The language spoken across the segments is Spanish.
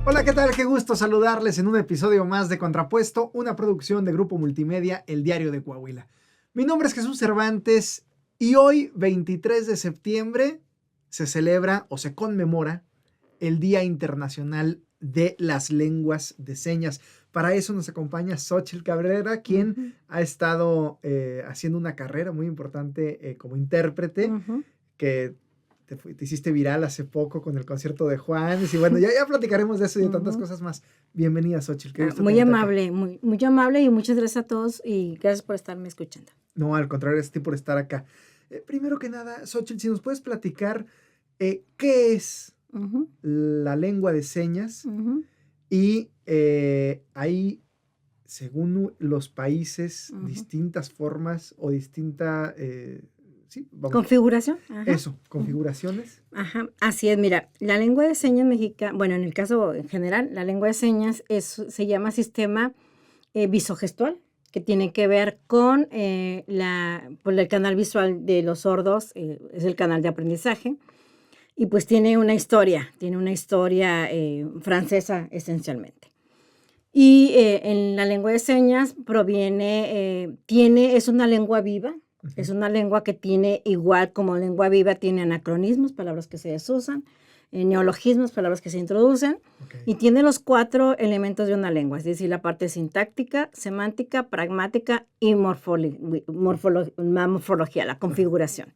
Hola, ¿qué tal? Qué gusto saludarles en un episodio más de Contrapuesto, una producción de Grupo Multimedia, El Diario de Coahuila. Mi nombre es Jesús Cervantes y hoy, 23 de septiembre, se celebra o se conmemora el Día Internacional de las Lenguas de Señas. Para eso nos acompaña Xóchitl Cabrera, quien ha estado haciendo una carrera muy importante como intérprete, que te hiciste viral hace poco con el concierto de Juanes, y bueno, ya platicaremos de eso y de tantas cosas más. Bienvenida, Xóchitl. Muy amable, muy amable, y muchas gracias a todos y gracias por estarme escuchando. No, al contrario, gracias a ti por estar acá. Primero que nada, Xóchitl, si nos puedes platicar qué es la lengua de señas y hay, según los países, distintas formas o distinta... ¿Configuración? Ajá. Eso, configuraciones. Ajá, así es. Mira, la lengua de señas mexicana, bueno, en el caso en general, la lengua de señas se llama sistema visogestual, que tiene que ver con el canal visual de los sordos, es el canal de aprendizaje, y pues tiene una historia francesa esencialmente. Y en la lengua de señas es una lengua viva. Es una lengua que tiene, igual como lengua viva, tiene anacronismos, palabras que se desusan, neologismos, palabras que se introducen, y tiene los 4 elementos de una lengua, es decir, la parte sintáctica, semántica, pragmática y morfología, la configuración.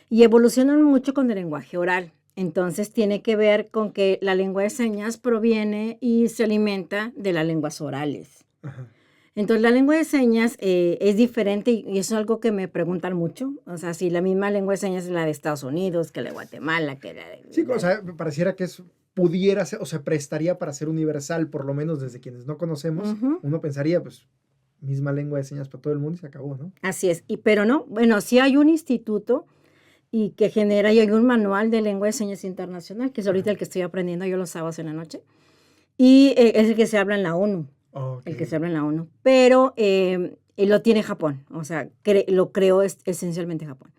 Y evolucionan mucho con el lenguaje oral. Entonces tiene que ver con que la lengua de señas proviene y se alimenta de las lenguas orales. Ajá. Entonces, la lengua de señas es diferente y eso es algo que me preguntan mucho. O sea, si la misma lengua de señas es la de Estados Unidos, que la de Guatemala, que la de... Sí, o sea, pareciera que pudiera ser, o se prestaría para ser universal, por lo menos desde quienes no conocemos. Uno pensaría, pues, misma lengua de señas para todo el mundo y se acabó, ¿no? Así es, pero no. Bueno, sí hay un instituto y hay un manual de lengua de señas internacional, que es ahorita el que estoy aprendiendo yo los sábados en la noche, y es el que se habla en la ONU. El que se habla en la ONU, pero lo tiene Japón, o sea, lo creó esencialmente Japón.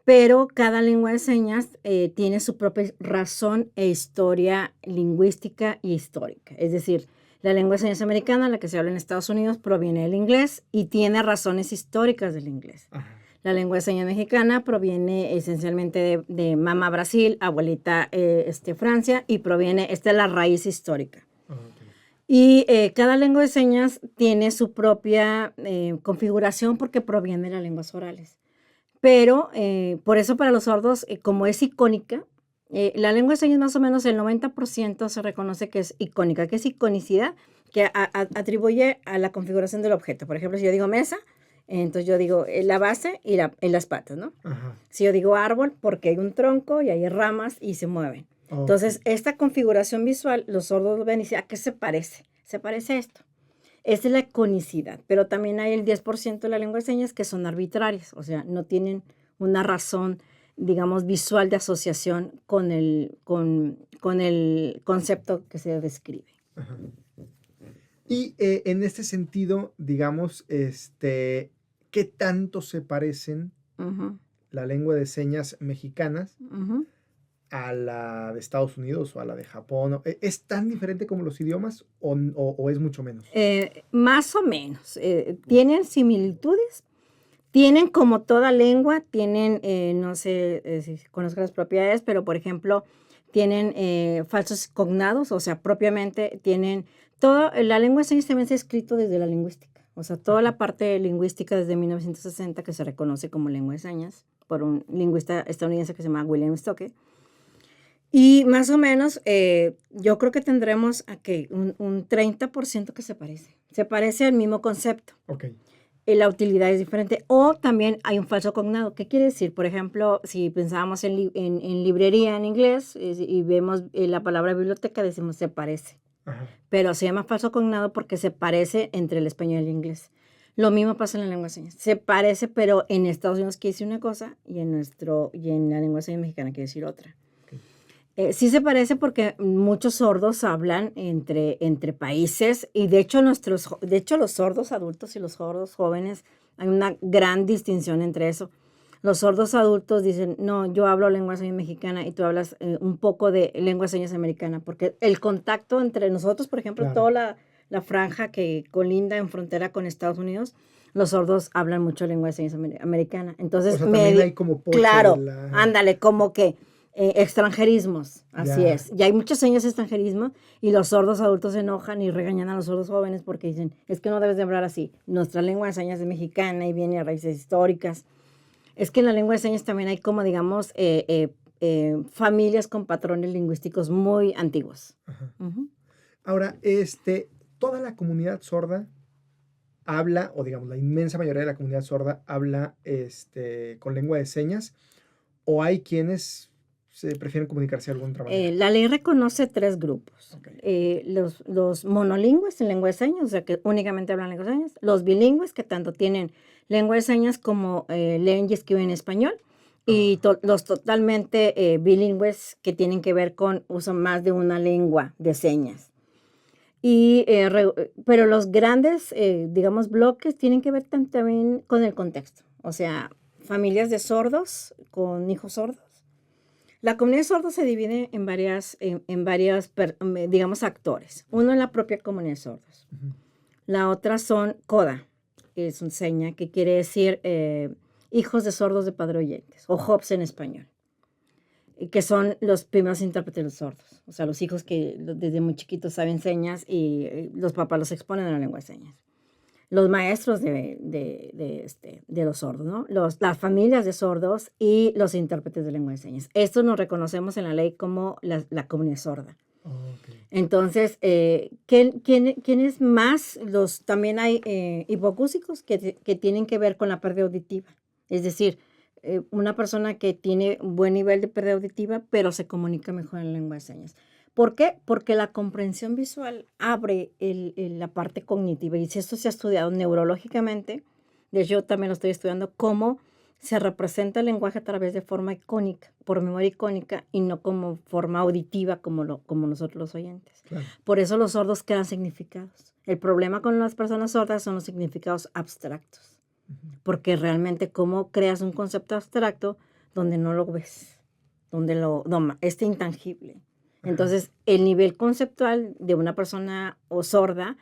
Pero cada lengua de señas tiene su propia razón e historia lingüística y histórica. Es decir, la lengua de señas americana, la que se habla en Estados Unidos, proviene del inglés y tiene razones históricas del inglés. Ajá. La lengua de señas mexicana proviene esencialmente de mamá Brasil, abuelita Francia, y esta es la raíz histórica. Y cada lengua de señas tiene su propia configuración porque proviene de las lenguas orales. Pero por eso para los sordos, como es icónica, la lengua de señas más o menos el 90% se reconoce que es icónica, que es iconicidad, que atribuye a la configuración del objeto. Por ejemplo, si yo digo mesa, entonces yo digo la base y las patas, ¿no? Ajá. Si yo digo árbol, porque hay un tronco y hay ramas y se mueven. Entonces, esta configuración visual, los sordos ven y dicen, ¿a qué se parece? Se parece a esto. Esa es la iconicidad, pero también hay el 10% de la lengua de señas que son arbitrarias, o sea, no tienen una razón, digamos, visual de asociación con el concepto que se describe. Ajá. Y en este sentido, digamos, ¿qué tanto se parecen la lengua de señas mexicanas a la de Estados Unidos o a la de Japón? ¿Es tan diferente como los idiomas o es mucho menos? Más o menos. Tienen similitudes. Tienen, como toda lengua, no sé si conozco las propiedades, pero por ejemplo, tienen falsos cognados, o sea, propiamente tienen... La lengua de señas también se ha escrito desde la lingüística. O sea, toda la parte lingüística desde 1960 que se reconoce como lengua de señas por un lingüista estadounidense que se llama William Stokke. Y más o menos, yo creo que tendremos un 30% que se parece. Se parece al mismo concepto. Okay. La utilidad es diferente. O también hay un falso cognado. ¿Qué quiere decir? Por ejemplo, si pensábamos en librería en inglés y vemos la palabra biblioteca, decimos se parece. Ajá. Pero se llama falso cognado porque se parece entre el español y el inglés. Lo mismo pasa en la lengua de señas. Se parece, pero en Estados Unidos quiere decir una cosa y en la lengua de señas mexicana quiere decir otra. Sí se parece porque muchos sordos hablan entre países y de hecho los sordos adultos y los sordos jóvenes hay una gran distinción entre eso. Los sordos adultos dicen, no, yo hablo lengua de señas mexicana y tú hablas un poco de lengua de señas americana, porque el contacto entre nosotros, por ejemplo, Claro. toda la franja que colinda en frontera con Estados Unidos, los sordos hablan mucho lengua de señas americana. Entonces, O sea, también hay como poche claro, de la... ándale, como que extranjerismos, así Ya. es. Y hay muchas señas de extranjerismo y los sordos adultos se enojan y regañan a los sordos jóvenes porque dicen, es que no debes de hablar así. Nuestra lengua de señas es mexicana y viene a raíces históricas. Es que en la lengua de señas también hay como, digamos, familias con patrones lingüísticos muy antiguos. Ajá. Ujú. Ahora, toda la comunidad sorda habla, o digamos, la inmensa mayoría de la comunidad sorda habla con lengua de señas, o hay quienes se prefieren comunicarse de alguna otra manera. La ley reconoce 3 grupos. Okay. Los monolingües en lengua de señas, o sea, que únicamente hablan lengua de señas. Los bilingües, que tanto tienen lengua de señas como leen y escriben en español. Y los totalmente bilingües, que tienen que ver con usan más de una lengua de señas. Pero los grandes, digamos, bloques tienen que ver también con el contexto. O sea, familias de sordos con hijos sordos. La comunidad de sordos se divide en varias digamos, actores. Uno en la propia comunidad de sordos. Ujú. La otra son CODA, que es un seña, que quiere decir hijos de sordos de padre oyentes, o HOPS en español, que son los primeros intérpretes de los sordos. O sea, los hijos que desde muy chiquitos saben señas y los papás los exponen a la lengua de señas. Los maestros de los sordos, ¿no? Las familias de sordos y los intérpretes de lengua de señas. Esto nos reconocemos en la ley como la comunidad sorda. Okay. Entonces, ¿quiénes más? También hay hipocúsicos que tienen que ver con la pérdida auditiva. Es decir, una persona que tiene un buen nivel de pérdida auditiva, pero se comunica mejor en lengua de señas. ¿Por qué? Porque la comprensión visual abre la parte cognitiva. Y si esto se ha estudiado neurológicamente, de hecho yo también lo estoy estudiando, cómo se representa el lenguaje a través de forma icónica, por memoria icónica, y no como forma auditiva como nosotros los oyentes. Claro. Por eso los sordos quedan significados. El problema con las personas sordas son los significados abstractos. Porque realmente cómo creas un concepto abstracto donde no lo ves, donde es intangible. Entonces, el nivel conceptual de una persona sorda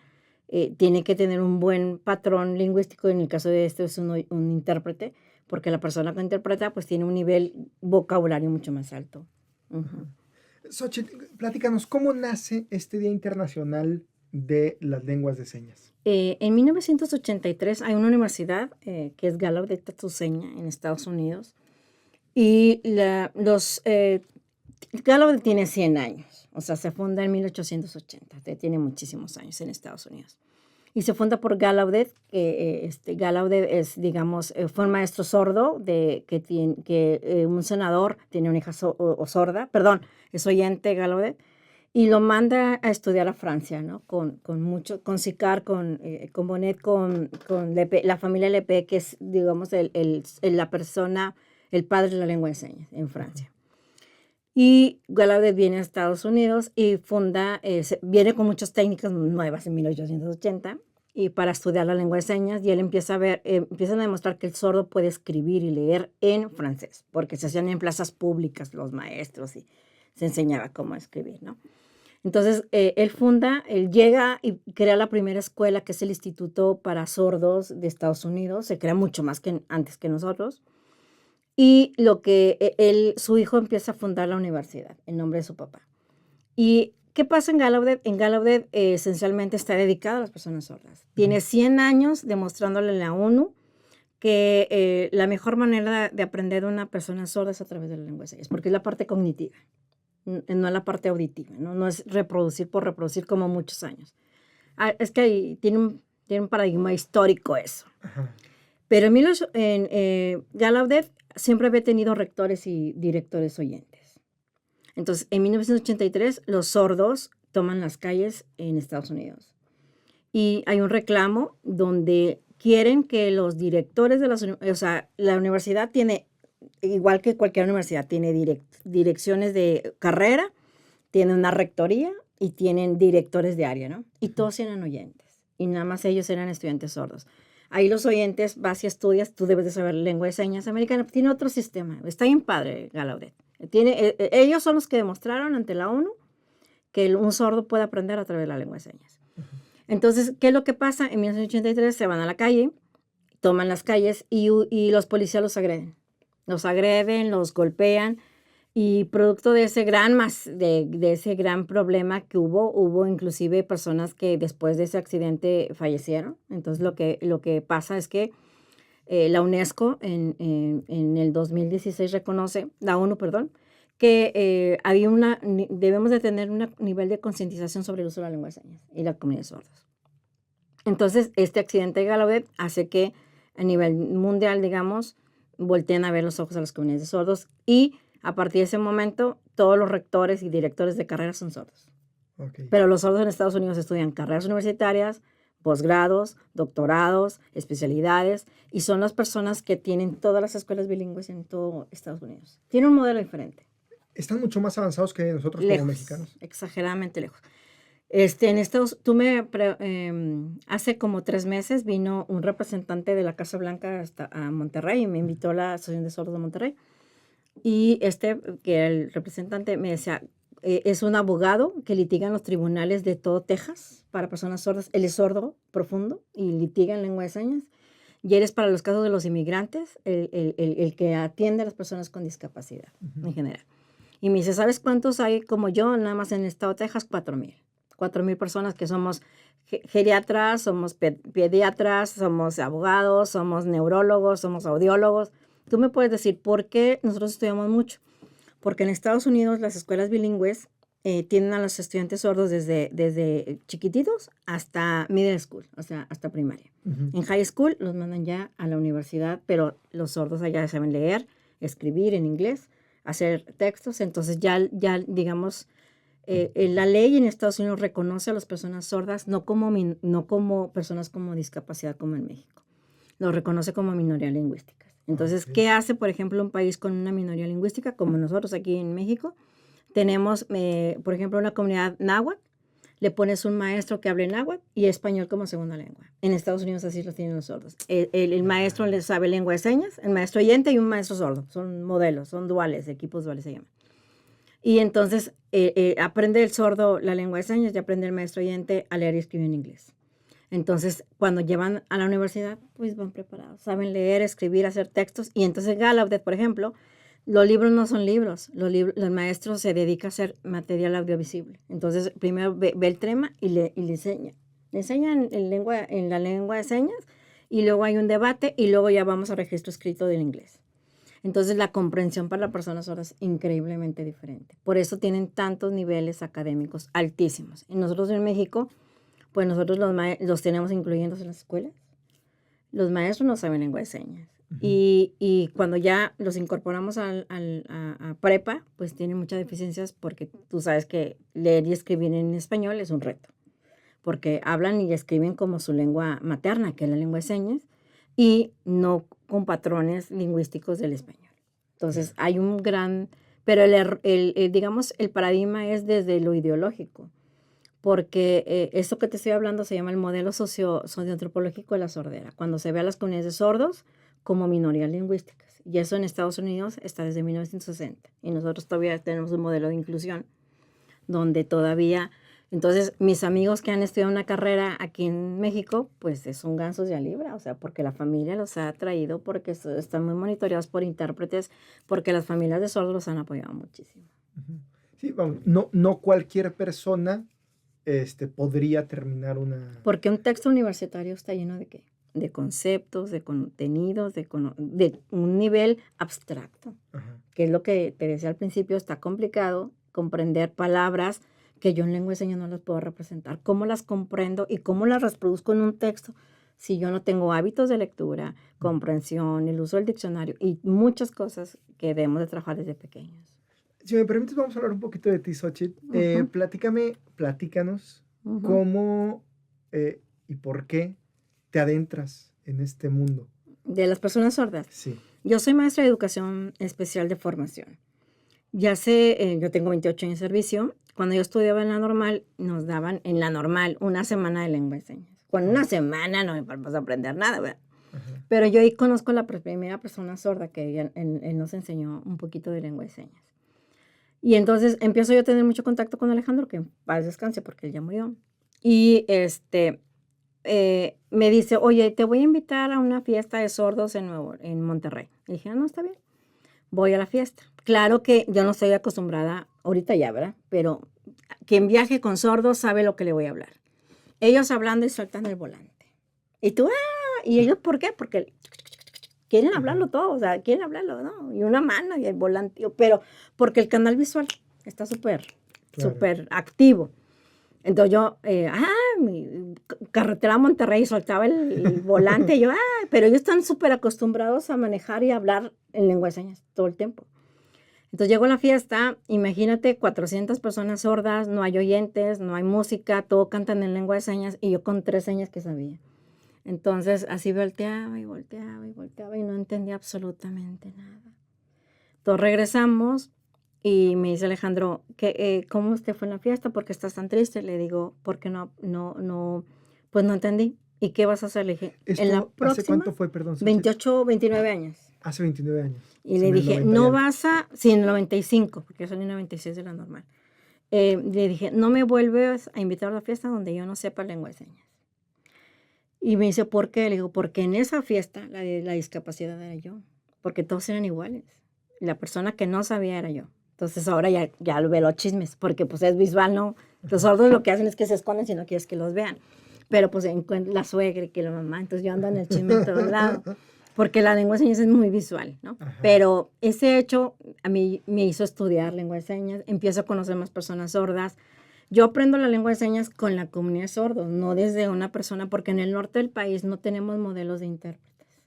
tiene que tener un buen patrón lingüístico. En el caso de esto es un intérprete, porque la persona que interpreta pues tiene un nivel vocabulario mucho más alto. Uh-huh. Xochitl, platícanos, ¿cómo nace este Día Internacional de las Lenguas de Señas? En 1983 hay una universidad que es Gallaudet Tatuseña en Estados Unidos, y Gallaudet tiene 100 años, o sea, se funda en 1880, tiene muchísimos años en Estados Unidos. Y se funda por Gallaudet, que Gallaudet es, digamos, fue un maestro sordo, que un senador tiene una hija sorda, perdón, es oyente Gallaudet, y lo manda a estudiar a Francia, ¿no? Con Sicard, con Bonnet, con Lepé, la familia Lepé, que es, digamos, la persona, el padre de la lengua de señas en Francia. Y Gallaudet viene a Estados Unidos y viene con muchas técnicas nuevas en 1880 y para estudiar la lengua de señas, y él empiezan a demostrar que el sordo puede escribir y leer en francés, porque se hacían en plazas públicas los maestros y se enseñaba cómo escribir, ¿no? Entonces, él llega y crea la primera escuela, que es el Instituto para Sordos de Estados Unidos. Se crea mucho más antes que nosotros. Y su hijo empieza a fundar la universidad en nombre de su papá. ¿Y qué pasa en Gallaudet? En Gallaudet esencialmente está dedicado a las personas sordas. Tiene 100 años demostrándole a la ONU que la mejor manera de aprender a una persona sorda es a través de la lengua de señas, porque es la parte cognitiva, no la parte auditiva, no es reproducir por reproducir como muchos años. Es que ahí tiene un paradigma histórico eso. Ajá. Pero Gallaudet siempre había tenido rectores y directores oyentes. Entonces, en 1983, los sordos toman las calles en Estados Unidos. Y hay un reclamo donde quieren que los directores o sea, la universidad tiene, igual que cualquier universidad, tiene direcciones de carrera, tiene una rectoría y tienen directores de área, ¿no? Y todos eran oyentes. Y nada más ellos eran estudiantes sordos. Ahí los oyentes, vas y estudias, tú debes de saber lengua de señas americana. Tiene otro sistema, está bien padre Gallaudet. Ellos son los que demostraron ante la ONU que un sordo puede aprender a través de la lengua de señas. Entonces, ¿qué es lo que pasa? En 1983 se van a la calle, toman las calles y los policías los agreden. Los agreden, los golpean y producto de ese de ese gran problema que hubo inclusive personas que después de ese accidente fallecieron. Entonces, lo que pasa es que la UNESCO en el 2016 reconoce, la ONU, perdón, que debemos de tener un nivel de concientización sobre el uso de la lengua de señas y la comunidad de sordos. Entonces, este accidente de Gallaudet hace que a nivel mundial, digamos, volteen a ver los ojos a las comunidades de sordos y a partir de ese momento todos los rectores y directores de carreras son sordos. Okay. Pero los sordos en Estados Unidos estudian carreras universitarias, posgrados, doctorados, especialidades, y son las personas que tienen todas las escuelas bilingües en todo Estados Unidos. Tiene un modelo diferente. Están mucho más avanzados que nosotros lejos, como mexicanos. Exageradamente lejos. Hace como 3 meses vino un representante de la Casa Blanca a Monterrey y me invitó a la Asociación de Sordos de Monterrey. Y que era el representante, me decía, es un abogado que litiga en los tribunales de todo Texas para personas sordas. Él es sordo profundo y litiga en lengua de señas. Y él es para los casos de los inmigrantes, el que atiende a las personas con discapacidad en general. Y me dice, ¿sabes cuántos hay como yo? Nada más en el estado de Texas, 4,000. 4,000 personas que somos geriatras, somos pediatras, somos abogados, somos neurólogos, somos audiólogos. Tú me puedes decir, ¿por qué nosotros estudiamos mucho? Porque en Estados Unidos las escuelas bilingües tienen a los estudiantes sordos desde chiquititos hasta middle school, o sea, hasta primaria. En high school los mandan ya a la universidad, pero los sordos allá saben leer, escribir en inglés, hacer textos. Entonces ya digamos, la ley en Estados Unidos reconoce a las personas sordas no como personas con discapacidad como en México. Los reconoce como minoría lingüística. Entonces, ¿qué hace, por ejemplo, un país con una minoría lingüística como nosotros aquí en México? Tenemos, por ejemplo, una comunidad náhuatl, le pones un maestro que hable náhuatl y español como segunda lengua. En Estados Unidos así lo tienen los sordos. El maestro le sabe lengua de señas, el maestro oyente y un maestro sordo. Son modelos, son duales, equipos duales se llaman. Y entonces aprende el sordo la lengua de señas y aprende el maestro oyente a leer y escribir en inglés. Entonces, cuando llevan a la universidad, pues van preparados. Saben leer, escribir, hacer textos. Y entonces Gallaudet, por ejemplo, los libros no son libros. El maestro se dedica a hacer material audiovisible. Entonces, primero ve el tema y le enseña. Le enseñan en la lengua de señas y luego hay un debate y luego ya vamos a registro escrito del inglés. Entonces, la comprensión para las personas sordas es increíblemente diferente. Por eso tienen tantos niveles académicos altísimos. Y nosotros en México, pues nosotros los tenemos incluyéndose en las escuelas. Los maestros no saben lengua de señas. Uh-huh. Y cuando ya los incorporamos a prepa, pues tienen muchas deficiencias porque tú sabes que leer y escribir en español es un reto. Porque hablan y escriben como su lengua materna, que es la lengua de señas, y no con patrones lingüísticos del español. Entonces, hay un gran... Pero digamos, el paradigma es desde lo ideológico. Porque esto que te estoy hablando se llama el modelo socioantropológico de la sordera, cuando se ve a las comunidades de sordos como minorías lingüísticas. Y eso en Estados Unidos está desde 1960. Y nosotros todavía tenemos un modelo de inclusión donde todavía... Entonces, mis amigos que han estudiado una carrera aquí en México, pues son gansos de a libra, o sea, porque la familia los ha traído, porque están muy monitoreados por intérpretes, porque las familias de sordos los han apoyado muchísimo. Sí, vamos, no cualquier persona... podría terminar una... Porque un texto universitario está lleno de ¿qué? De conceptos, de contenidos, de un nivel abstracto. Ajá. Que es lo que te decía al principio, está complicado comprender palabras que yo en lengua de señas no las puedo representar. ¿Cómo las comprendo y cómo las reproduzco en un texto si yo no tengo hábitos de lectura, comprensión, el uso del diccionario y muchas cosas que debemos de trabajar desde pequeños? Si me permites, vamos a hablar un poquito de ti, Xochitl. Uh-huh. Platícanos uh-huh. cómo y por qué te adentras en este mundo. ¿De las personas sordas? Sí. Yo soy maestra de educación especial de formación. Yo tengo 28 años de servicio. Cuando yo estudiaba en la normal, nos daban en la normal una semana de lengua de señas. Con una semana no me vas a aprender nada, ¿verdad? Ajá. Pero yo ahí conozco a la primera persona sorda que él nos enseñó un poquito de lengua de señas. Y entonces empiezo yo a tener mucho contacto con Alejandro, que en paz descanse porque él ya murió. Y me dice, oye, te voy a invitar a una fiesta de sordos en Monterrey. Le dije, no, está bien, voy a la fiesta. Claro que yo no estoy acostumbrada, ahorita ya, ¿verdad? Pero quien viaje con sordos sabe lo que le voy a hablar. Ellos hablando y sueltan el volante. Y tú, ¿y ellos por qué? Porque quieren hablarlo todo, o sea, quieren hablarlo, ¿no? Y una mano y el volante, pero porque el canal visual está súper, Claro. súper activo. Entonces yo, carretera a Monterrey, soltaba el volante, y yo, pero ellos están súper acostumbrados a manejar y hablar en lengua de señas todo el tiempo. Entonces llego a la fiesta, imagínate 400 personas sordas, no hay oyentes, no hay música, todo cantan en lengua de señas y yo con 3 señas que sabía. Entonces así volteaba y volteaba y volteaba y no entendía absolutamente nada. Entonces regresamos y me dice Alejandro, ¿cómo usted fue en la fiesta? ¿Por qué estás tan triste? Le digo, porque pues no entendí. ¿Y qué vas a hacer? Le dije, en la ¿Esto próxima, hace cuánto fue, perdón? 28, 29 años. Hace 29 años. Y O sea, le en el dije, 90 y no algo. vas a, sí, en el 95, porque yo salí en el 96 de la normal. Le dije, no me vuelves a invitar a la fiesta donde yo no sepa lengua de señas. Y me dice, ¿por qué? Le digo, porque en esa fiesta la discapacidad era yo, porque todos eran iguales. La persona que no sabía era yo. Entonces ahora ya lo veo los chismes, porque pues es visual, ¿no? Los sordos lo que hacen es que se esconden si no quieres que los vean. Pero pues la suegra y que la mamá, entonces yo ando en el chisme en todos lados, porque la lengua de señas es muy visual, ¿no? Ajá. Pero ese hecho a mí me hizo estudiar lengua de señas, empiezo a conocer más personas sordas. Yo aprendo la lengua de señas con la comunidad de sordos, no desde una persona, porque en el norte del país no tenemos modelos de intérpretes.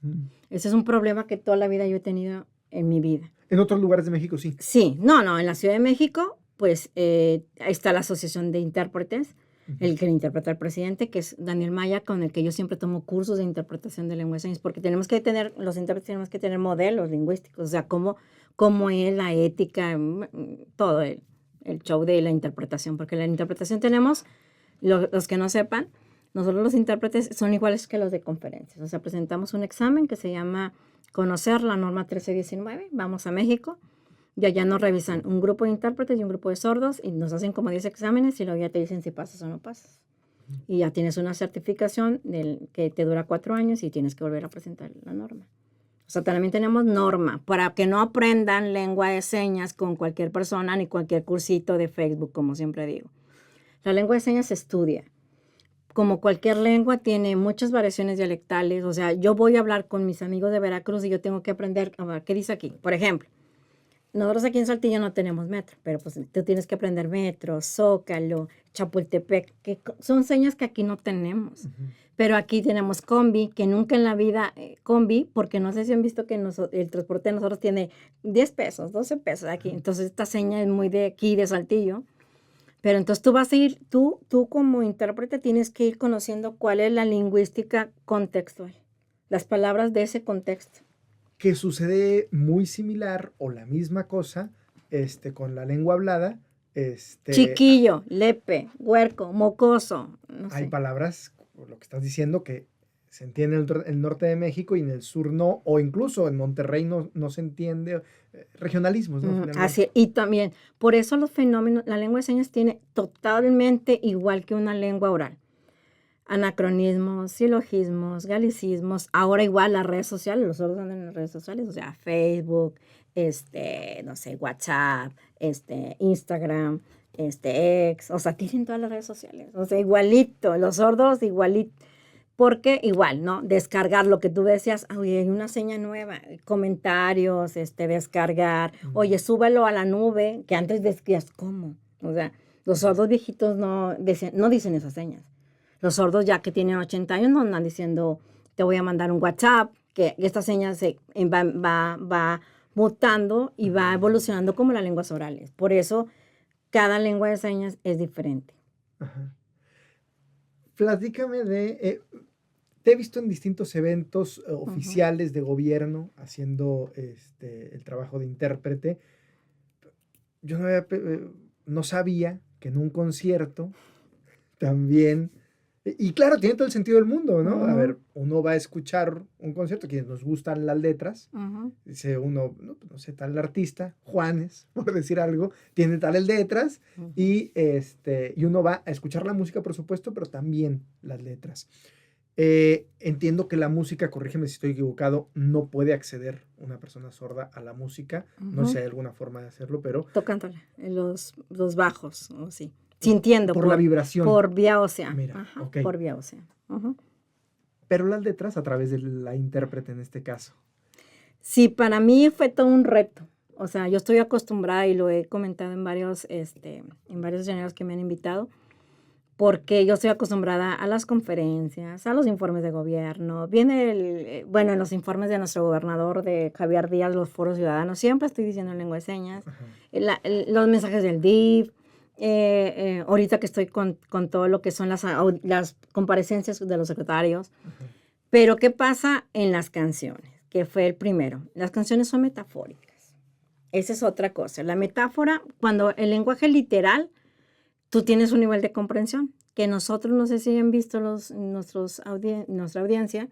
Ese es un problema que toda la vida yo he tenido en mi vida. En otros lugares de México sí. Sí, no, en la Ciudad de México, pues ahí está la Asociación de Intérpretes, el que le interpreta al presidente, que es Daniel Maya, con el que yo siempre tomo cursos de interpretación de lengua de señas, porque los intérpretes tenemos que tener modelos lingüísticos, o sea, cómo es la ética, todo el show de la interpretación, porque la interpretación tenemos, los que no sepan, nosotros los intérpretes son iguales que los de conferencias, o sea, presentamos un examen que se llama Conocer la norma 1319, vamos a México, y allá nos revisan un grupo de intérpretes y un grupo de sordos y nos hacen como 10 exámenes y luego ya te dicen si pasas o no pasas. Y ya tienes una certificación que te dura 4 años y tienes que volver a presentar la norma. O sea, también tenemos norma para que no aprendan lengua de señas con cualquier persona ni cualquier cursito de Facebook, como siempre digo. La lengua de señas se estudia. Como cualquier lengua, tiene muchas variaciones dialectales. O sea, yo voy a hablar con mis amigos de Veracruz y yo tengo que aprender, a ver, ¿qué dice aquí? Por ejemplo, nosotros aquí en Saltillo no tenemos metro, pero pues tú tienes que aprender metro, Zócalo, Chapultepec, que son señas que aquí no tenemos. Pero aquí tenemos combi, que nunca en la vida, combi, porque no sé si han visto que el transporte de nosotros tiene 10 pesos, 12 pesos aquí. Entonces esta seña es muy de aquí, de Saltillo. Pero entonces tú vas a ir, tú como intérprete tienes que ir conociendo cuál es la lingüística contextual, las palabras de ese contexto. Que sucede muy similar o la misma cosa con la lengua hablada. Chiquillo, lepe, huerco, mocoso. No hay sé. palabras, por lo que estás diciendo, que se entiende en el norte de México y en el sur no, o incluso en Monterrey no se entiende. Regionalismos, ¿no? Así, y también, por eso los fenómenos, la lengua de señas tiene totalmente igual que una lengua oral. Anacronismos, silogismos, galicismos, ahora igual las redes sociales, los sordos andan en las redes sociales, o sea, Facebook, no sé, WhatsApp, Instagram, X, o sea, tienen todas las redes sociales, o sea, igualito, los sordos igualito, porque igual, ¿no? Descargar lo que tú decías, oye, hay una seña nueva, comentarios, descargar, oye, súbelo a la nube, que antes decías, ¿cómo? O sea, los sordos viejitos no dicen esas señas. Los sordos ya que tienen 80 años no andan diciendo, te voy a mandar un WhatsApp, que esta seña va mutando y va evolucionando como las lenguas orales. Por eso, cada lengua de señas es diferente. Ajá. Platícame te he visto en distintos eventos oficiales de gobierno haciendo el trabajo de intérprete. Yo no sabía que en un concierto también Y claro, tiene todo el sentido del mundo, ¿no? A Ujú. ver, uno va a escuchar un concierto, quienes nos gustan las letras, Ujú. dice uno, no sé, tal artista, Juanes, por decir algo, tiene tales letras, Ujú. y uno va a escuchar la música, por supuesto, pero también las letras. Entiendo que la música, corrígeme si estoy equivocado, no puede acceder una persona sorda a la música. No sé si Ujú. hay alguna forma de hacerlo, pero Tocándole los bajos, o sí. Sintiendo por la vibración. por vía ósea. Mira, Ajá, ok. por vía ósea. Ujú. Pero las letras a través de la intérprete en este caso. Sí, para mí fue todo un reto. O sea, yo estoy acostumbrada y lo he comentado en varios escenarios que me han invitado, porque yo estoy acostumbrada a las conferencias, a los informes de gobierno. Viene bueno, en los informes de nuestro gobernador, de Javier Díaz, los foros ciudadanos, siempre estoy diciendo en lengua de señas, Ajá. los mensajes del DIF, ahorita que estoy con todo lo que son las comparecencias de los secretarios. Ajá. Pero, ¿qué pasa en las canciones? Que fue el primero. Las canciones son metafóricas. Esa es otra cosa. La metáfora, cuando el lenguaje literal, tú tienes un nivel de comprensión que nosotros, no sé si han visto nuestra audiencia,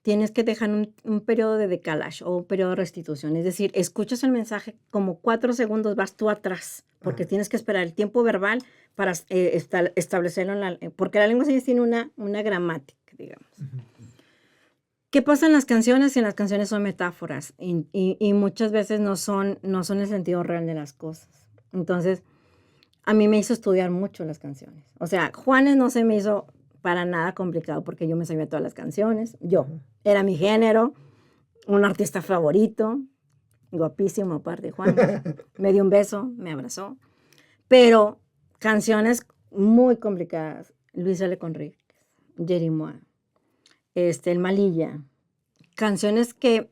tienes que dejar un periodo de decalage o un periodo de restitución. Es decir, escuchas el mensaje como 4 segundos, vas tú atrás, porque tienes que esperar el tiempo verbal para establecerlo porque la lengua señas tiene una gramática, digamos. Ujú. ¿Qué pasa en las canciones? En las canciones son metáforas y muchas veces no son el sentido real de las cosas. Entonces, a mí me hizo estudiar mucho las canciones. O sea, Juanes no se me hizo para nada complicado porque yo me sabía todas las canciones. Yo, Ajá. era mi género, un artista favorito, guapísimo aparte de Juanes. Me dio un beso, me abrazó. Pero canciones muy complicadas. Luis L. Conríquez, Jerimois, el Malilla. Canciones que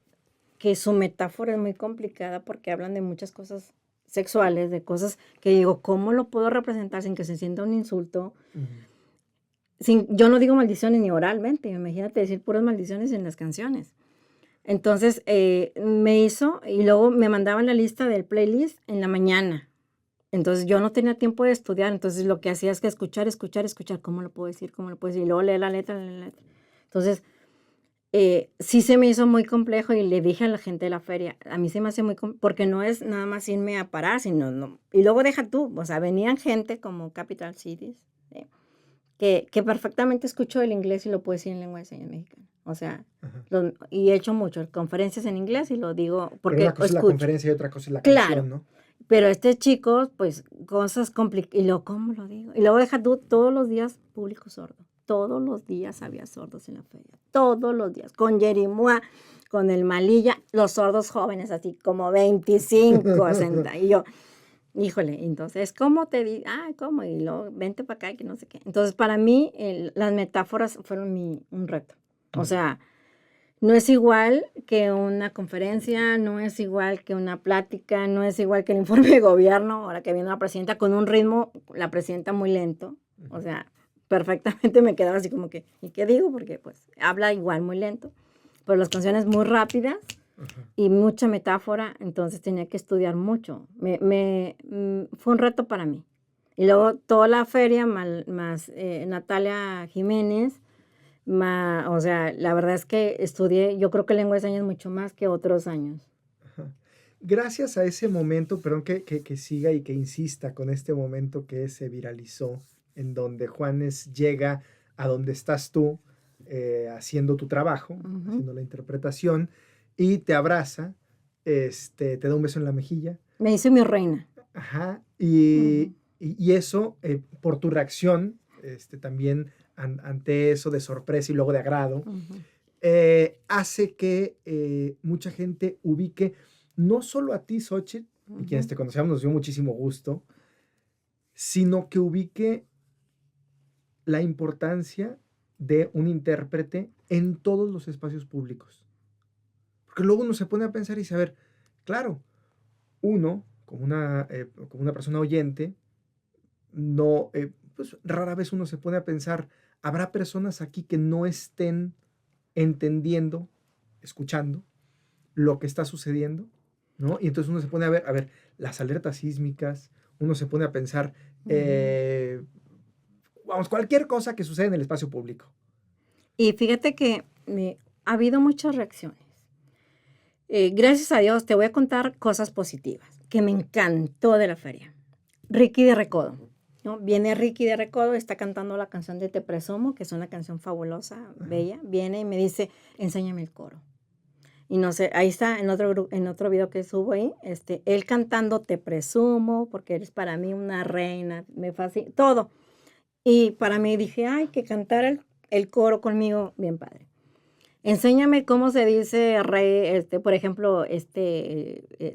su metáfora es muy complicada porque hablan de muchas cosas sexuales, de cosas que digo, ¿cómo lo puedo representar sin que se sienta un insulto? Yo no digo maldiciones ni oralmente, imagínate decir puras maldiciones en las canciones. Entonces, me hizo, y luego me mandaban la lista del playlist en la mañana. Entonces, yo no tenía tiempo de estudiar, entonces lo que hacía es que escuchar, ¿cómo lo puedo decir? ¿Cómo lo puedo decir? Y luego leer la letra, leer la letra. Entonces, sí se me hizo muy complejo y le dije a la gente de la feria, a mí se me hace porque no es nada más irme a parar, sino, no, y luego deja tú, o sea, venían gente como Capital Cities, ¿sí? que perfectamente escucho el inglés y lo puedo decir en lengua de señas mexicana, o sea, Ajá. y he hecho mucho, conferencias en inglés y lo digo Pero porque una cosa es la escucho, conferencia y otra cosa es la claro, canción, ¿no? pero este chico, pues, cosas complicadas. Y luego, ¿cómo lo digo? Y luego deja tú todos los días público sordo. Todos los días había sordos en la feria. Todos los días. Con Jerimois, con el Malilla, los sordos jóvenes, así como 25, 60. Y yo, híjole, entonces, ¿cómo te di? Ah, ¿cómo? Y luego, vente para acá, que no sé qué. Entonces, para mí, las metáforas fueron un reto. O sea, no es igual que una conferencia, no es igual que una plática, no es igual que el informe de gobierno, ahora que viene la presidenta con un ritmo, la presidenta muy lento, o sea, perfectamente me quedaba así como que, ¿y qué digo? Porque pues habla igual muy lento, pero las canciones muy rápidas Ajá. y mucha metáfora, entonces tenía que estudiar mucho. Fue un reto para mí. Y luego toda la feria, más Natalia Jiménez, o sea, la verdad es que estudié, yo creo que lengua de señas mucho más que otros años. Ajá. Gracias a ese momento, perdón que siga y que insista con este momento que se viralizó, en donde Juanes llega a donde estás tú, haciendo tu trabajo, Ujú. haciendo la interpretación, y te abraza, te da un beso en la mejilla. Me hice mi reina. Ajá, Ujú. y eso, por tu reacción, también ante eso de sorpresa y luego de agrado, Ujú. hace que mucha gente ubique no solo a ti, Xochitl, y quienes Ujú. te conocíamos nos dio muchísimo gusto, sino que ubique la importancia de un intérprete en todos los espacios públicos. Porque luego uno se pone a pensar y dice, a ver, claro, uno, como una persona oyente, no, pues rara vez uno se pone a pensar, ¿habrá personas aquí que no estén entendiendo, escuchando lo que está sucediendo? ¿No? Y entonces uno se pone a ver, las alertas sísmicas, uno se pone a pensar, Ujú. vamos, cualquier cosa que suceda en el espacio público. Y fíjate que ha habido muchas reacciones. Gracias a Dios te voy a contar cosas positivas que me encantó de la feria. Ricky de Recodo, ¿no? Viene Ricky de Recodo, está cantando la canción de Te Presumo, que es una canción fabulosa, bella. Viene y me dice, enséñame el coro. Y no sé, ahí está en otro video que subo ahí, él cantando Te Presumo, porque eres para mí una reina, me fascina, todo. Y para mí dije, ay, que cantar el coro conmigo, bien padre. Enséñame cómo se dice rey, por ejemplo,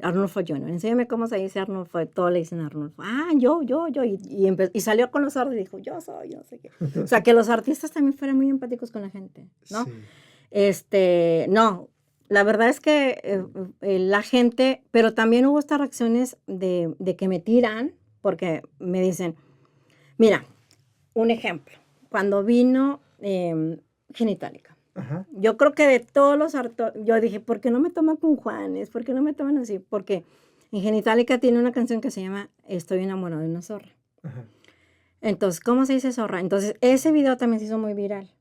Arnulfo Junior. Enséñame cómo se dice Arnulfo. Todos le dicen Arnulfo. Ah, yo. Y salió con los sordos y dijo, yo soy, no sé qué. O sea, que los artistas también fueran muy empáticos con la gente, ¿no? Sí. No, la verdad es que la gente, pero también hubo estas reacciones de que me tiran, porque me dicen, mira, un ejemplo. Cuando vino Genitalica. Ajá. Yo creo que de todos los yo dije, ¿por qué no me toman con Juanes? ¿Por qué no me toman así? Porque en Genitalica tiene una canción que se llama Estoy enamorado de una zorra. Ajá. Entonces, ¿cómo se dice zorra? Entonces, ese video también se hizo muy viral.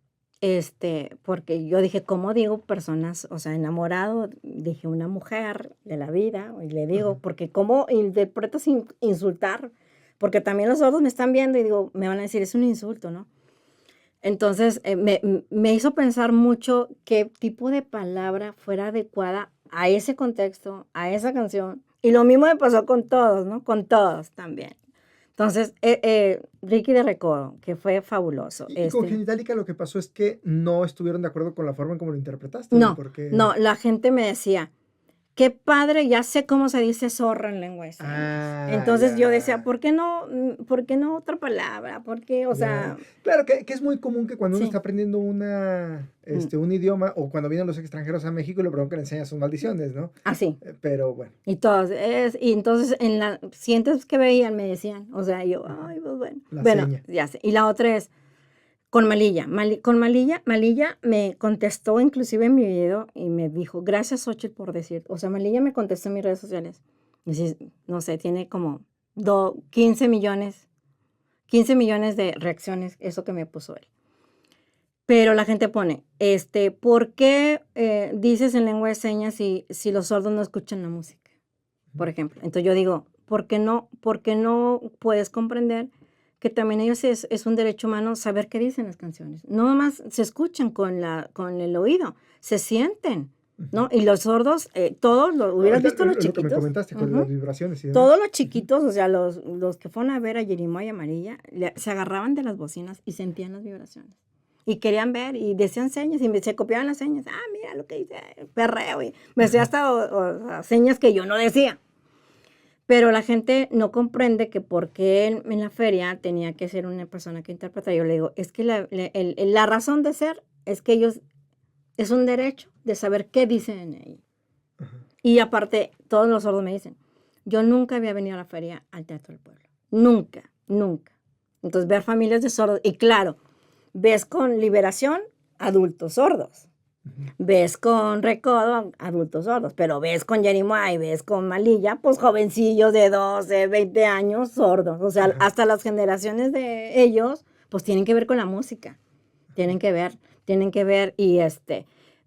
Porque yo dije, ¿cómo digo personas, o sea, enamorado? Dije, una mujer de la vida, y le digo, porque ¿cómo interpreto sin insultar? Porque también los sordos me están viendo y digo, me van a decir, es un insulto, ¿no? Entonces, me hizo pensar mucho qué tipo de palabra fuera adecuada a ese contexto, a esa canción. Y lo mismo me pasó con todos, ¿no? Con todos también. Entonces, Ricky de Recodo, que fue fabuloso. Y con Genitalica lo que pasó es que no estuvieron de acuerdo con la forma en cómo lo interpretaste. No, Porque... no, la gente me decía, qué padre, ya sé cómo se dice zorra en lengua de señas. Entonces ya. yo decía, ¿por qué no otra palabra? ¿Por qué? O sea... Claro, que es muy común que cuando uno Sí. está aprendiendo un idioma, o cuando vienen los extranjeros a México, lo primero que le enseñan son maldiciones, ¿no? Así. Pero bueno. Y entonces en las siguientes que veían me decían, o sea, yo, ay, pues bueno. La seña. Ya sé. Y la otra es con Malilla. Malilla me contestó inclusive en mi video y me dijo, gracias Xochitl por decir. O sea, Malilla me contestó en mis redes sociales. Y no sé, tiene como 15 millones de reacciones, eso que me puso él. Pero la gente pone, ¿por qué dices en lengua de señas si los sordos no escuchan la música? Por ejemplo. Entonces yo digo, ¿por qué no puedes comprender que también ellos es un derecho humano saber qué dicen las canciones? No nomás se escuchan con el oído, se sienten, ¿no? Y los sordos, todos, hubieras visto los chiquitos. Lo que me comentaste con las vibraciones y demás. Todos los chiquitos, o sea, los que fueron a ver a Jerimoy Amarilla, se agarraban de las bocinas y sentían las vibraciones. Y querían ver y decían señas y se copiaban las señas. Ah, mira lo que dice, perreo. Y me decía hasta señas que yo no decía. Pero la gente no comprende que por qué en la feria tenía que ser una persona que interpreta. Yo le digo, es que la razón de ser es que ellos, es un derecho de saber qué dicen ahí. Y aparte, todos los sordos me dicen, yo nunca había venido a la feria al Teatro del Pueblo. Nunca. Entonces, ver familias de sordos. Y claro, ves con Liberación adultos sordos. Ves con Recodo adultos sordos, pero ves con Jerimoy, ves con Malilla, pues jovencillos de 12, 20 años sordos. O sea, hasta las generaciones de ellos, pues tienen que ver con la música. Tienen que ver y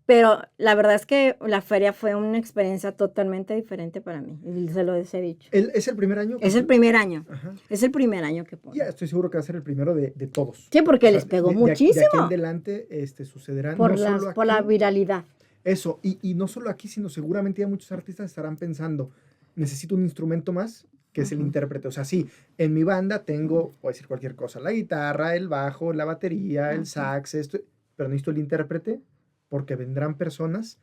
pero la verdad es que la feria fue una experiencia totalmente diferente para mí, y se lo he dicho. ¿Es el primer año? Es el primer año. Es el primer año que pongo. Ya, estoy seguro que va a ser el primero de todos. Sí, porque les pegó muchísimo. De aquí en adelante sucederán. Por la viralidad. Eso, y no solo aquí, sino seguramente ya muchos artistas estarán pensando, necesito un instrumento más, que es el intérprete. O sea, sí, en mi banda tengo, voy a decir cualquier cosa, la guitarra, el bajo, la batería, el sax, pero necesito el intérprete, porque vendrán personas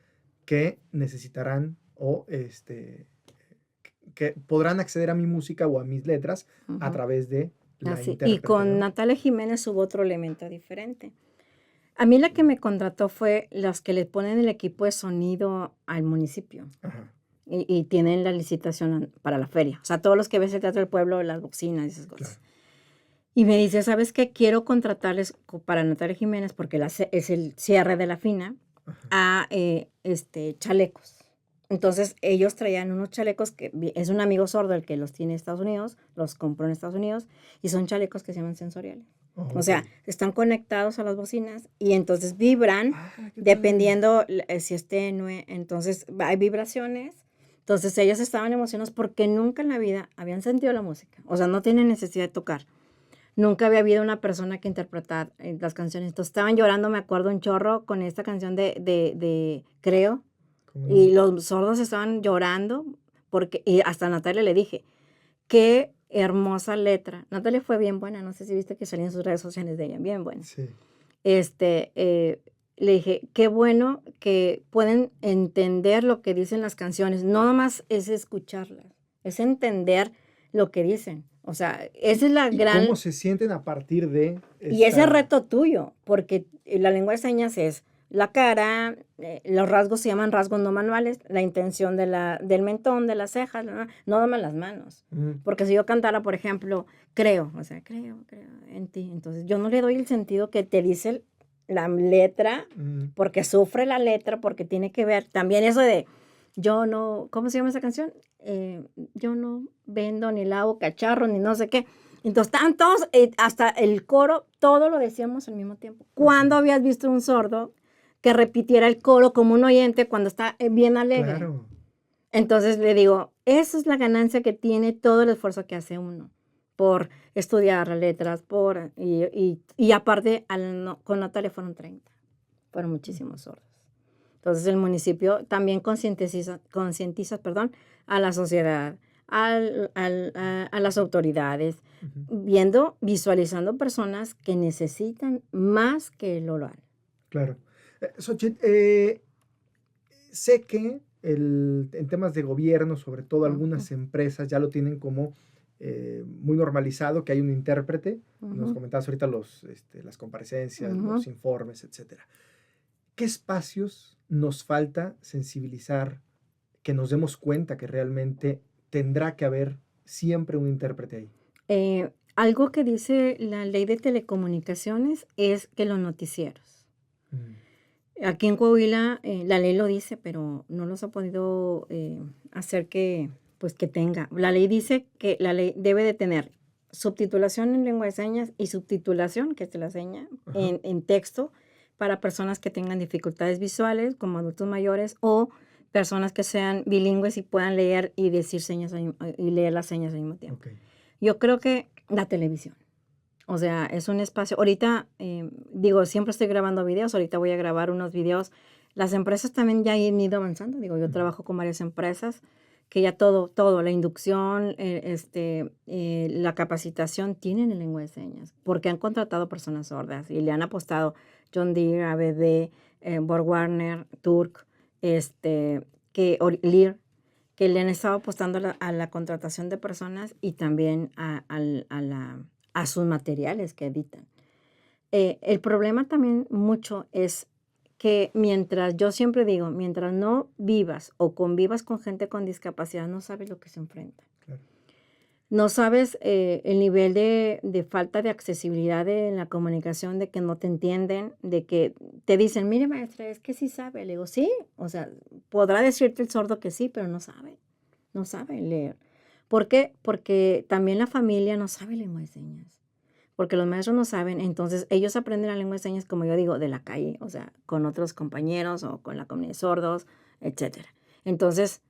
que necesitarán o que podrán acceder a mi música o a mis letras a través de la intérprete. Y con Natalia Jiménez hubo otro elemento diferente. A mí la que me contrató fue los que le ponen el equipo de sonido al municipio. Y tienen la licitación para la feria. O sea, todos los que ves el Teatro del Pueblo, las bocinas y esas cosas. Claro. Y me dice, ¿sabes qué? Quiero contratarles para Natalia Jiménez, porque es el cierre de la FINA, a chalecos. Entonces, ellos traían unos chalecos que es un amigo sordo el que los tiene en Estados Unidos, los compró en Estados Unidos, y son chalecos que se llaman sensoriales. Oh, O sea, ok. están conectados a las bocinas y entonces vibran Ah, qué padre. dependiendo si es tenue. Entonces hay vibraciones. Entonces ellos estaban emocionados porque nunca en la vida habían sentido la música. O sea, no tienen necesidad de tocar. Nunca había habido una persona que interpretara las canciones. Entonces estaban llorando, me acuerdo, un chorro con esta canción de Creo. ¿Cómo Y no? los sordos estaban llorando porque, y hasta a Natalia le dije, qué hermosa letra. Natalia fue bien buena, no sé si viste que salía en sus redes sociales de ella, bien buena. Sí. Este, le dije, qué bueno que pueden entender lo que dicen las canciones. No nomás es escucharlas, es entender lo que dicen. O sea, esa es la ¿Y cómo gran, se sienten a partir de y ese esta... reto tuyo, porque la lengua de señas es la cara, los rasgos se llaman rasgos no manuales, la intención del mentón, de las cejas, no nomás las manos. Ujú, Porque si yo cantara, por ejemplo, creo, o sea, creo en ti, entonces yo no le doy el sentido que te dice la letra, ujú. porque sufre la letra, porque tiene que ver también eso de yo no, ¿cómo se llama esa canción? Yo no vendo ni lavo cacharro ni no sé qué. Entonces, tantos, hasta el coro, todo lo decíamos al mismo tiempo. ¿Cuándo habías visto un sordo que repitiera el coro como un oyente cuando está bien alegre? Claro. Entonces le digo, esa es la ganancia que tiene todo el esfuerzo que hace uno por estudiar las letras, y aparte, con Natalia fueron 30, fueron muchísimos sordos. Entonces el municipio también concientiza, perdón, a la sociedad, a las autoridades, Ujú. visualizando personas que necesitan más que el oral. Claro. Xochitl, sé que en temas de gobierno, sobre todo Ujú, algunas empresas ya lo tienen como muy normalizado, que hay un intérprete. Nos ujú, comentabas ahorita las comparecencias, ujú. los informes, etcétera. ¿Qué espacios nos falta sensibilizar, que nos demos cuenta que realmente tendrá que haber siempre un intérprete ahí? Algo que dice la ley de telecomunicaciones es que los noticieros. Mm, Aquí en Coahuila, la ley lo dice, pero no los ha podido hacer pues, que tenga. La ley dice que la ley debe de tener subtitulación en lengua de señas y subtitulación, que es de la seña, ajá, en texto para personas que tengan dificultades visuales, como adultos mayores, o personas que sean bilingües y puedan leer y decir señas y leer las señas al mismo tiempo. ok. Yo creo que la televisión. O sea, es un espacio. Ahorita, digo, siempre estoy grabando videos. Ahorita voy a grabar unos videos. Las empresas también ya han ido avanzando. Digo, yo Ujú, trabajo con varias empresas que ya todo, la inducción, la capacitación tienen en lengua de señas, porque han contratado personas sordas y le han apostado John Deere, ABB, Borg Warner, Turk, Lear, que le han estado apostando a la contratación de personas y también a sus materiales que editan. El problema también mucho es que mientras, yo siempre digo, mientras no vivas o convivas con gente con discapacidad, no sabes lo que se enfrenta. claro. No sabes el nivel de falta de accesibilidad en la comunicación, de que no te entienden, de que te dicen, mire maestra, es que sí sabe. Le digo, sí, o sea, podrá decirte el sordo que sí, pero no sabe leer. ¿Por qué? Porque también la familia no sabe lengua de señas, porque los maestros no saben, entonces ellos aprenden la lengua de señas, como yo digo, de la calle, o sea, con otros compañeros o con la comunidad de sordos, etcétera. Entonces,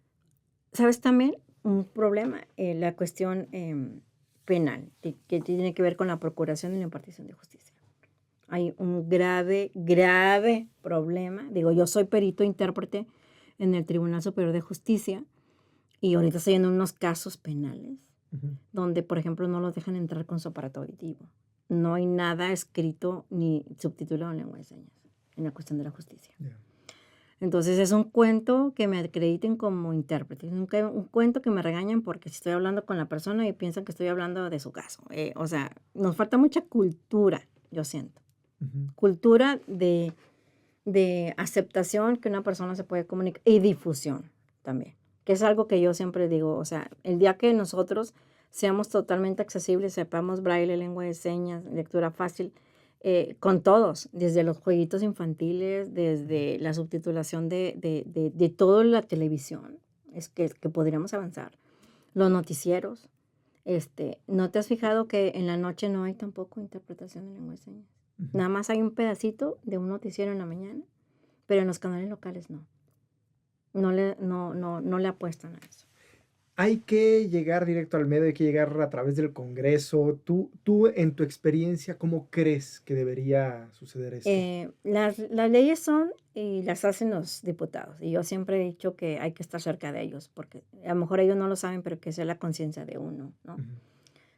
¿sabes también? Un problema, la cuestión penal, que tiene que ver con la procuración y la impartición de justicia. Hay un grave, grave problema. Digo, yo soy perito intérprete en el Tribunal Superior de Justicia y ahorita estoy en unos casos penales Ujú, donde, por ejemplo, no los dejan entrar con su aparato auditivo. No hay nada escrito ni subtitulado en lengua de señas en la cuestión de la justicia. ya. Entonces es un cuento que me acrediten como intérprete, es un cuento que me regañan porque si estoy hablando con la persona y piensan que estoy hablando de su caso. O sea, nos falta mucha cultura, yo siento. Ujú, Cultura de aceptación que una persona se puede comunicar y difusión también, que es algo que yo siempre digo. O sea, el día que nosotros seamos totalmente accesibles, sepamos braille, lengua de señas, lectura fácil, con todos, desde los jueguitos infantiles, desde la subtitulación de toda la televisión, es que podríamos avanzar. Los noticieros, ¿no te has fijado que en la noche no hay tampoco interpretación de lengua de señas? Nada más hay un pedacito de un noticiero en la mañana, pero en los canales locales no. No le apuestan a eso. Hay que llegar directo al medio, hay que llegar a través del Congreso. Tú en tu experiencia, ¿cómo crees que debería suceder esto? Las leyes son y las hacen los diputados. Y yo siempre he dicho que hay que estar cerca de ellos, porque a lo mejor ellos no lo saben, pero que esa es la conciencia de uno, ¿no?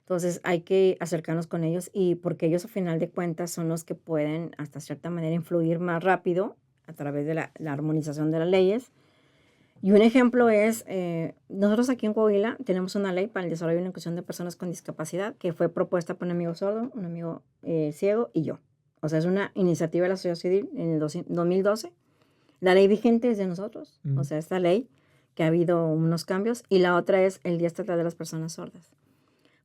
Entonces hay que acercarnos con ellos y porque ellos a final de cuentas son los que pueden hasta cierta manera influir más rápido a través de la armonización de las leyes. Y un ejemplo es, nosotros aquí en Coahuila tenemos una ley para el desarrollo y la inclusión de personas con discapacidad que fue propuesta por un amigo sordo, un amigo ciego y yo. O sea, es una iniciativa de la sociedad civil en el 2012. La ley vigente es de nosotros, o sea, esta ley que ha habido unos cambios. Y la otra es el Día Estatal de las Personas Sordas.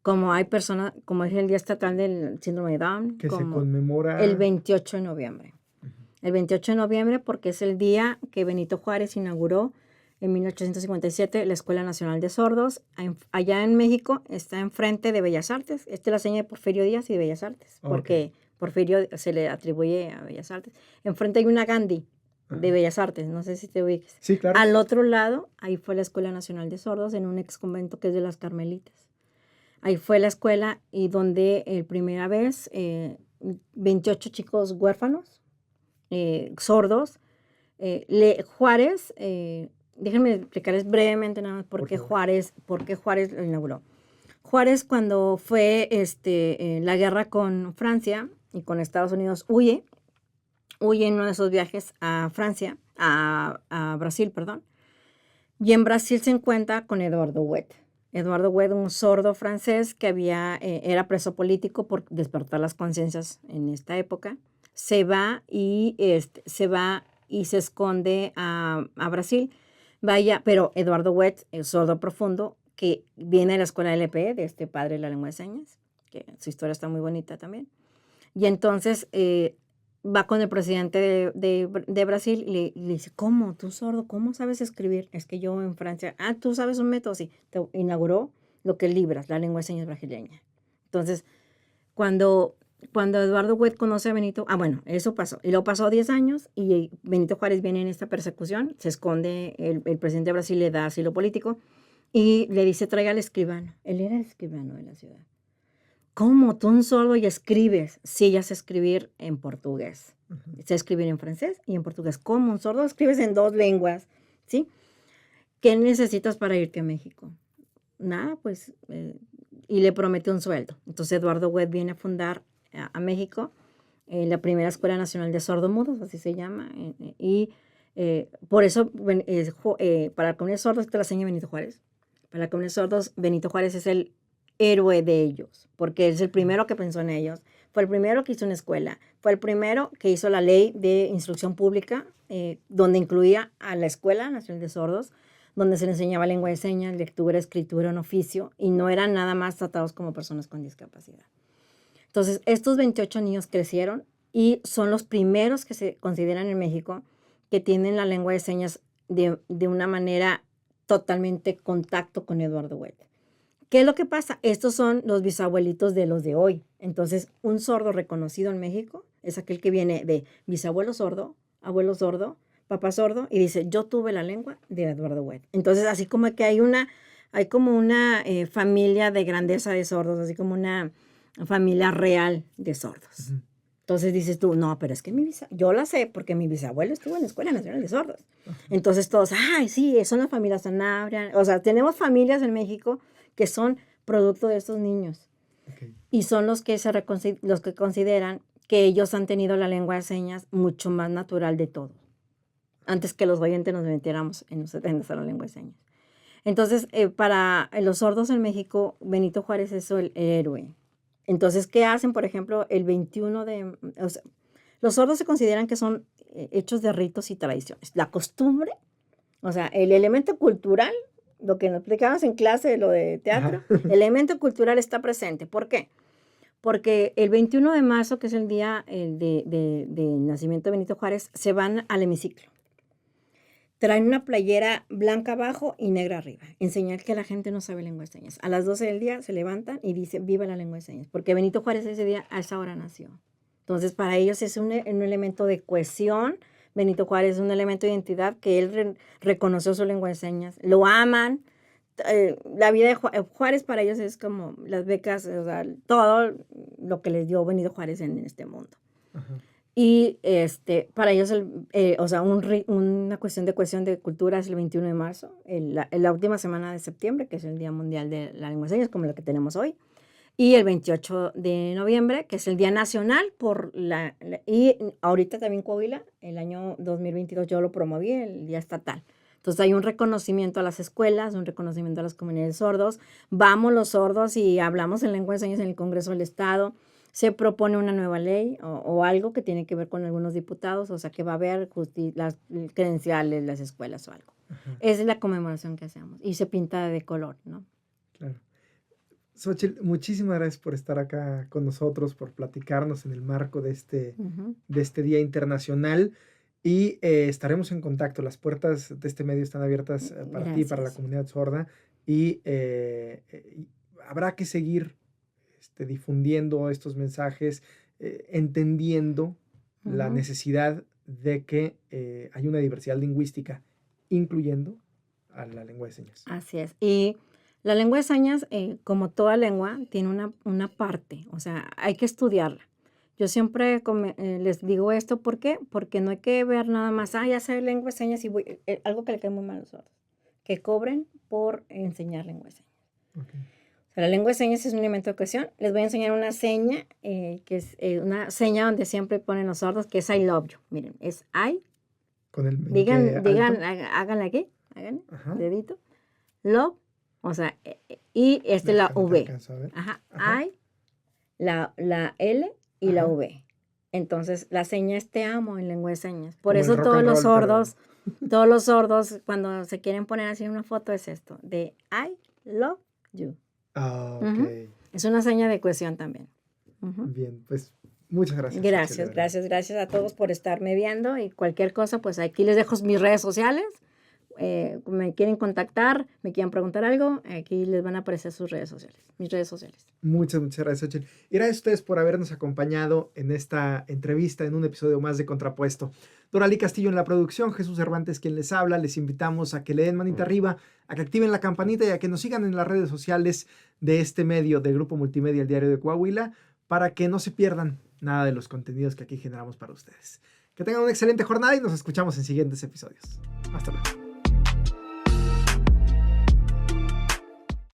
Como hay personas, como es el Día Estatal del Síndrome de Down. Que se conmemora el 28 de noviembre. El 28 de noviembre porque es el día que Benito Juárez inauguró en 1857 la Escuela Nacional de Sordos. Allá en México está enfrente de Bellas Artes. Esta es la seña de Porfirio Díaz y de Bellas Artes, porque Porfirio se le atribuye a Bellas Artes. Enfrente hay una Gandhi de Bellas Artes, no sé si te ubiques. Sí, claro. Al otro lado, ahí fue la Escuela Nacional de Sordos en un ex convento que es de las Carmelitas. Ahí fue la escuela y donde primera vez 28 chicos huérfanos, sordos. Juárez, déjenme explicarles brevemente nada más por qué Juárez lo inauguró. Juárez cuando fue la guerra con Francia y con Estados Unidos huye en uno de esos viajes a Francia, a Brasil, perdón. Y en Brasil se encuentra con Eduardo Huet. Eduardo Huet, un sordo francés que era preso político por despertar las conciencias en esta época, se va y se esconde a Brasil. Vaya, pero Eduardo Huet, el sordo profundo, que viene de la escuela LP, de este padre de la lengua de señas, que su historia está muy bonita también. Y entonces va con el presidente de Brasil y le dice, ¿cómo? ¿Tú sordo? ¿Cómo sabes escribir? Es que yo en Francia, ¿tú sabes un método? Sí, te inauguró lo que es Libras, la lengua de señas brasileña. Entonces, cuando Eduardo Huet conoce a Benito, bueno, eso pasó. Y luego pasó 10 años y Benito Juárez viene en esta persecución, se esconde, el presidente de Brasil le da asilo político y le dice, traiga al escribano. Él era el escribano de la ciudad. ¿Cómo? Tú un sordo y escribes. Sí, ya sé escribir en portugués. Sé escribir en francés y en portugués. ¿Cómo? Un sordo escribes en 2 lenguas. ¿Sí? ¿Qué necesitas para irte a México? Nada, pues, y le promete un sueldo. Entonces Eduardo Huet viene a fundar a México la primera Escuela Nacional de Sordomudos, así se llama. Y por eso, para la comunidad de sordos, te la enseña Benito Juárez. Para la comunidad de sordos, Benito Juárez es el héroe de ellos, porque es el primero que pensó en ellos, fue el primero que hizo una escuela, fue el primero que hizo la ley de instrucción pública, donde incluía a la Escuela Nacional de Sordos, donde se les enseñaba lengua de señas, lectura, escritura, un oficio, y no eran nada más tratados como personas con discapacidad. Entonces, estos 28 niños crecieron y son los primeros que se consideran en México que tienen la lengua de señas de una manera totalmente contacto con Eduardo Huet. ¿Qué es lo que pasa? Estos son los bisabuelitos de los de hoy. Entonces, un sordo reconocido en México es aquel que viene de bisabuelo sordo, abuelo sordo, papá sordo, y dice, yo tuve la lengua de Eduardo Huet. Entonces, así como que hay como una familia de grandeza de sordos, así como una familia real de sordos. Entonces dices tú, no, pero es que yo la sé porque mi bisabuelo estuvo en la Escuela Nacional de Sordos. Entonces todos, ay, sí, son las familias Sanabria. O sea, tenemos familias en México que son producto de estos niños. Y son los que consideran que ellos han tenido la lengua de señas mucho más natural de todo. Antes que los oyentes nos metiéramos en a la lengua de señas. Entonces, para los sordos en México, Benito Juárez es el héroe. Entonces, ¿qué hacen? Por ejemplo, el 21 de... O sea, los sordos se consideran que son hechos de ritos y tradiciones. La costumbre, o sea, el elemento cultural, lo que nos explicabas en clase, lo de teatro, el elemento cultural está presente. ¿Por qué? Porque el 21 de marzo, que es el día del nacimiento de Benito Juárez, se van al hemiciclo. traen una playera blanca abajo y negra arriba. Enseñar que la gente no sabe lengua de señas. A las 12 del día se levantan y dicen, viva la lengua de señas. Porque Benito Juárez ese día, a esa hora nació. Entonces, para ellos es un elemento de cohesión. Benito Juárez es un elemento de identidad que él reconoció su lengua de señas. Lo aman. La vida de Juárez para ellos es como las becas, o sea, todo lo que les dio Benito Juárez en este mundo. Ajá. Y para ellos, o sea, una cuestión de cohesión de cultura es el 21 de marzo, la última semana de septiembre, que es el Día Mundial de la Lengua de Señas, como lo que tenemos hoy, y el 28 de noviembre, que es el Día Nacional, y ahorita también Coahuila, el año 2022 yo lo promoví, el Día Estatal. Entonces hay un reconocimiento a las escuelas, un reconocimiento a las comunidades sordos. Vamos los sordos y hablamos en lengua de señas en el Congreso del Estado. Se propone una nueva ley o algo que tiene que ver con algunos diputados, o sea, que va a haber las credenciales, las escuelas o algo. Ajá. Esa es la conmemoración que hacemos y se pinta de color, ¿no? Claro. Xochitl, muchísimas gracias por estar acá con nosotros, por platicarnos en el marco de este Día Internacional y estaremos en contacto. Las puertas de este medio están abiertas para ti, para la comunidad sorda y habrá que seguir difundiendo estos mensajes, entendiendo la necesidad de que hay una diversidad lingüística, incluyendo a la lengua de señas. Así es. Y la lengua de señas, como toda lengua, tiene una parte, o sea, hay que estudiarla. Yo siempre les digo esto, ¿por qué? Porque no hay que ver nada más, ya sé lengua de señas y algo que le cae muy mal a los sordos, que cobren por enseñar lengua de señas. Okay. O sea, la lengua de señas es un elemento de cohesión. Les voy a enseñar una seña, que es una seña donde siempre ponen los sordos, que es I love you. Miren, es I. Con el digan, háganle aquí, háganle, dedito. Love, o sea, y la V. Ajá, Ajá. I, la L y la V. Entonces, la seña es te amo en lengua de señas. Por como eso todos los sordos, cuando se quieren poner así en una foto, es esto, de I love you. Ah, ok. Es una seña de cohesión también. Bien, pues muchas gracias. Gracias a todos por estarme viendo y cualquier cosa, pues aquí les dejo mis redes sociales. Me quieren contactar, me quieren preguntar algo, aquí les van a aparecer sus redes sociales, mis redes sociales. Muchas gracias, Xochitl. Y gracias a ustedes por habernos acompañado en esta entrevista, en un episodio más de Contrapuesto. Doralí Castillo en la producción, Jesús Cervantes quien les habla. Les invitamos a que le den manita arriba, a que activen la campanita y a que nos sigan en las redes sociales de este medio de Grupo Multimedia, el Diario de Coahuila, para que no se pierdan nada de los contenidos que aquí generamos para ustedes. Que tengan una excelente jornada y nos escuchamos en siguientes episodios. Hasta luego.